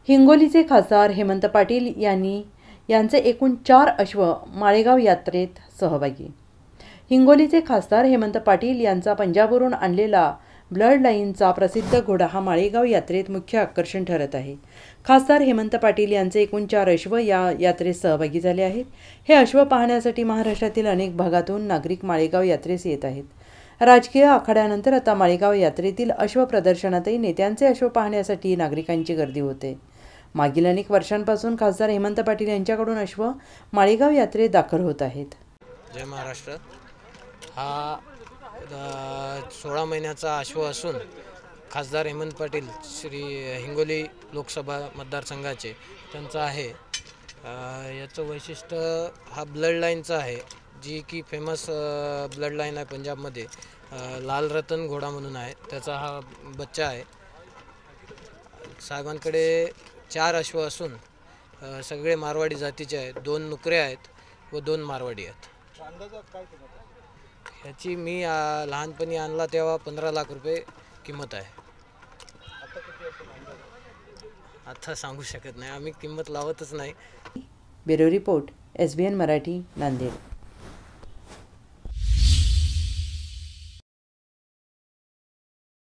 हिंगोलीचे खासदार हेमंत पाटील यांचे एकूण 4 अश्व माळेगाव यात्रेत सहभागी। हिंगोलीचे खासदार हेमंत पाटील यांचा पंजाबवरून आणलेला ब्लड लाईनचा प्रसिद्ध घोडा हा माळेगाव यात्रेत मुख्य आकर्षण ठरत आहे। खासदार हेमंत पाटील यांचे एकूण 4 अश्व या यात्रेत सहभागी झाले आहेत। हे अश्व पाहण्यासाठी महाराष्ट्रातील अनेक भागातून नागरिक माळेगाव यात्रेस येत आहेत। राजकीय आखाड्यानंतर आता माळेगाव यात्रेतील अश्व प्रदर्शनातही नेत्यांचे अश्व पाहण्यासाठी नागरिकांची गर्दी होते। मागील अनेक वर्षांपासून खासदार हेमंत पाटील यांच्याकडून अश्व माळेगाव यात्रेत दाखल होत आहेत। जय महाराष्ट्र। हा 16 महिन्याचा अश्व असून खासदार हेमंत पाटील श्री हिंगोली लोकसभा मतदारसंघाचे त्यांचा आहे। याचं वैशिष्ट्य हा ब्लड लाईनचा आहे, जी की फेमस ब्लड लाईन आहे पंजाबमध्ये। लाल रतन घोडा म्हणून आहे, त्याचा हा बच्चा आहे। साहेबांकडे 4 अश्व असून सगळे मारवाडी जातीचे आहेत। 2 नुकरे आहेत व 2 मारवाडी आहेत। ह्याची मी लहानपणी आणला तेव्हा 15 लाख रुपये किंमत आहे। आता सांगू शकत नाही, आम्ही किंमत लावतच नाही। Bureau report, SBN Marathi, Nanded.